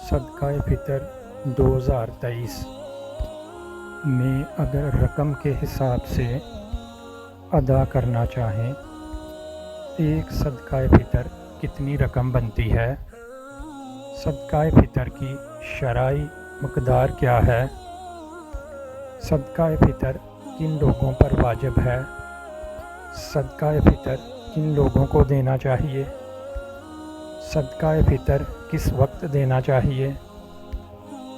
صدقہ فطر 2023 میں اگر رقم کے حساب سے ادا کرنا چاہیں، ایک صدقہ فطر کتنی رقم بنتی ہے؟ صدقہ فطر کی شرعی مقدار کیا ہے؟ صدقہ فطر کن لوگوں پر واجب ہے؟ صدقہ فطر کن لوگوں کو دینا چاہیے؟ صدقہ فطر کس وقت دینا چاہیے؟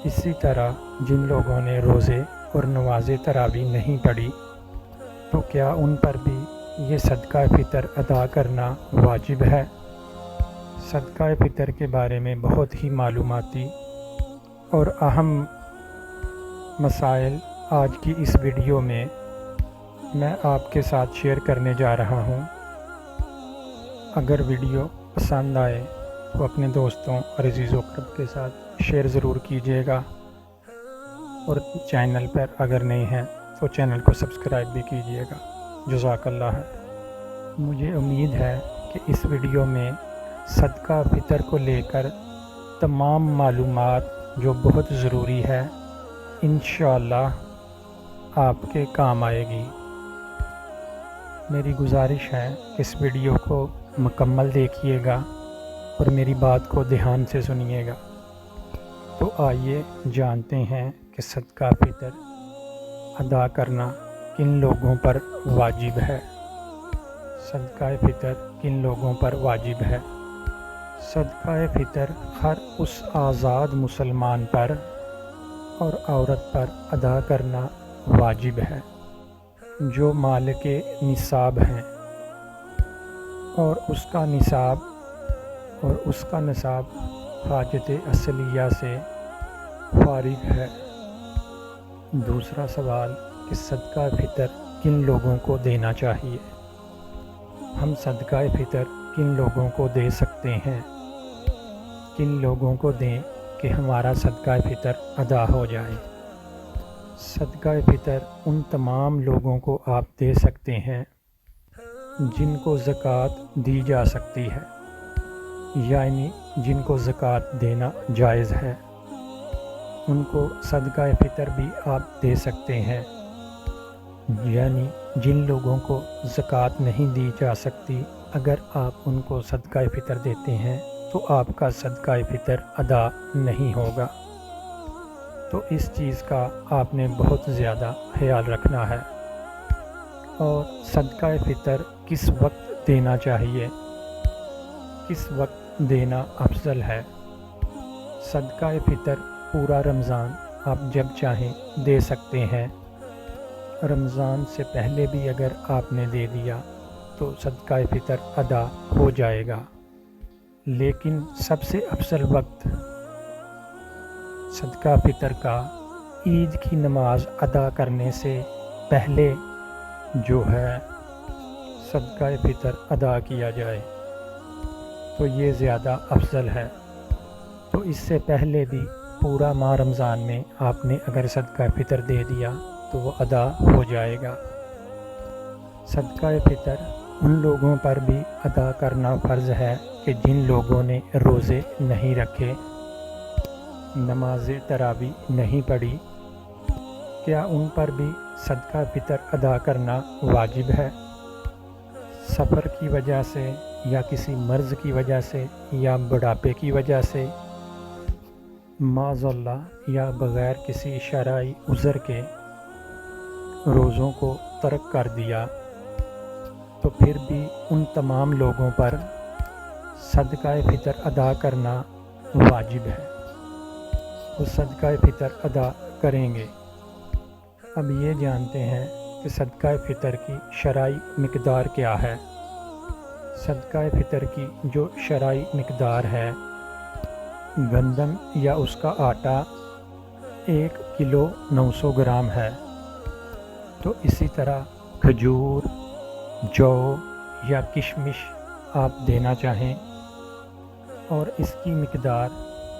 اسی طرح جن لوگوں نے روزے اور نماز تراویح نہیں پڑھی تو کیا ان پر بھی یہ صدقہ فطر ادا کرنا واجب ہے؟ صدقہ فطر کے بارے میں بہت ہی معلوماتی اور اہم مسائل آج کی اس ویڈیو میں آپ کے ساتھ شیئر کرنے جا رہا ہوں۔ اگر ویڈیو پسند آئے تو اپنے دوستوں اور عزیز و اقرب کے ساتھ شیئر ضرور کیجیے گا، اور چینل پر اگر نہیں ہیں تو چینل کو سبسکرائب بھی کیجیے گا۔ جزاک اللہ۔ مجھے امید ہے کہ اس ویڈیو میں صدقہ فطر کو لے کر تمام معلومات جو بہت ضروری ہے انشاءاللہ آپ کے کام آئے گی۔ میری گزارش ہے کہ اس ویڈیو کو مکمل دیکھیے گا اور میری بات کو دھیان سے سنیے گا۔ تو آئیے جانتے ہیں کہ صدقہ فطر ادا کرنا کن لوگوں پر واجب ہے۔ صدقہ فطر کن لوگوں پر واجب ہے؟ صدقہ فطر ہر اس آزاد مسلمان پر اور عورت پر ادا کرنا واجب ہے جو مالک نصاب ہیں اور اس کا نصاب حاجت اصلیہ سے فارغ ہے۔ دوسرا سوال کہ صدقہ فطر کن لوگوں کو دینا چاہیے؟ ہم صدقہ فطر کن لوگوں کو دے سکتے ہیں؟ کن لوگوں کو دیں کہ ہمارا صدقہ فطر ادا ہو جائے؟ صدقہ فطر ان تمام لوگوں کو آپ دے سکتے ہیں جن کو زکوٰۃ دی جا سکتی ہے، یعنی جن کو زکوٰۃ دینا جائز ہے، ان کو صدقہ فطر بھی آپ دے سکتے ہیں۔ یعنی جن لوگوں کو زکوٰۃ نہیں دی جا سکتی، اگر آپ ان کو صدقہ فطر دیتے ہیں تو آپ کا صدقہ فطر ادا نہیں ہوگا۔ تو اس چیز کا آپ نے بہت زیادہ خیال رکھنا ہے۔ اور صدقہ فطر کس وقت دینا چاہیے؟ کس وقت دینا افضل ہے؟ صدقہ فطر پورا رمضان آپ جب چاہیں دے سکتے ہیں۔ رمضان سے پہلے بھی اگر آپ نے دے دیا تو صدقہ فطر ادا ہو جائے گا، لیکن سب سے افضل وقت صدقہ فطر کا عید کی نماز ادا کرنے سے پہلے جو ہے صدقہ فطر ادا کیا جائے تو یہ زیادہ افضل ہے۔ تو اس سے پہلے بھی پورا ماہ رمضان میں آپ نے اگر صدقہ فطر دے دیا تو وہ ادا ہو جائے گا۔ صدقہ فطر ان لوگوں پر بھی ادا کرنا فرض ہے کہ جن لوگوں نے روزے نہیں رکھے، نماز تراویح نہیں پڑھی، کیا ان پر بھی صدقہ فطر ادا کرنا واجب ہے؟ سفر کی وجہ سے یا کسی مرض کی وجہ سے یا بڑھاپے کی وجہ سے معاذ اللہ یا بغیر کسی شرعی عذر کے روزوں کو ترک کر دیا تو پھر بھی ان تمام لوگوں پر صدقہ فطر ادا کرنا واجب ہے۔ وہ صدقہ فطر ادا کریں گے۔ اب یہ جانتے ہیں کہ صدقہ فطر کی شرعی مقدار کیا ہے۔ صدقہ فطر کی جو شرعی مقدار ہے، گندم یا اس کا آٹا 1 کلو 900 گرام ہے۔ تو اسی طرح کھجور، جو یا کشمش آپ دینا چاہیں اور اس کی مقدار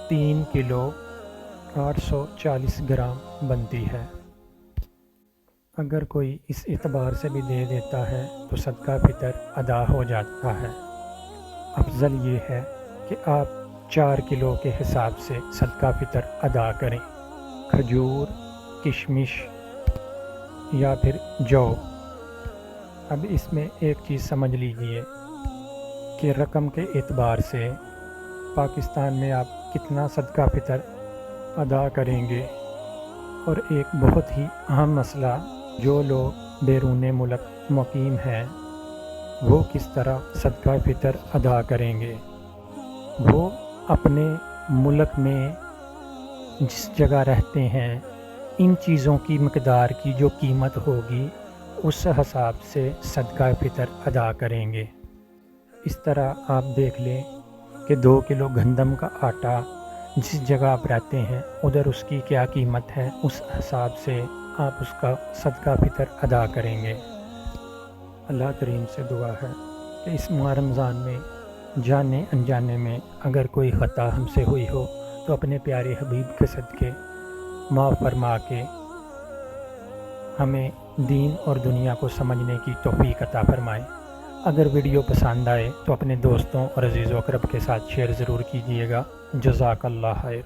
3 کلو 840 گرام بنتی ہے۔ اگر کوئی اس اعتبار سے بھی دے دیتا ہے تو صدقہ فطر ادا ہو جاتا ہے۔ افضل یہ ہے کہ آپ 4 کلو کے حساب سے صدقہ فطر ادا کریں، کھجور، کشمش یا پھر جو۔ اب اس میں ایک چیز سمجھ لیجئے کہ رقم کے اعتبار سے پاکستان میں آپ کتنا صدقہ فطر ادا کریں گے، اور ایک بہت ہی اہم مسئلہ، جو لوگ بیرون ملک مقیم ہیں وہ کس طرح صدقہ فطر ادا کریں گے۔ وہ اپنے ملک میں جس جگہ رہتے ہیں ان چیزوں کی مقدار کی جو قیمت ہوگی اس حساب سے صدقہ فطر ادا کریں گے۔ اس طرح آپ دیکھ لیں کہ 2 کلو گندم کا آٹا جس جگہ آپ رہتے ہیں ادھر اس کی کیا قیمت ہے، اس حساب سے آپ اس کا صدقہ فطر ادا کریں گے۔ اللہ کریم سے دعا ہے کہ اس ماہ رمضان میں جانے انجانے میں اگر کوئی خطا ہم سے ہوئی ہو تو اپنے پیارے حبیب کے صدقے معاف فرما کے ہمیں دین اور دنیا کو سمجھنے کی توفیق عطا فرمائے۔ اگر ویڈیو پسند آئے تو اپنے دوستوں اور عزیز و اقرب کے ساتھ شیئر ضرور کیجیے گا۔ جزاک اللہ خیر۔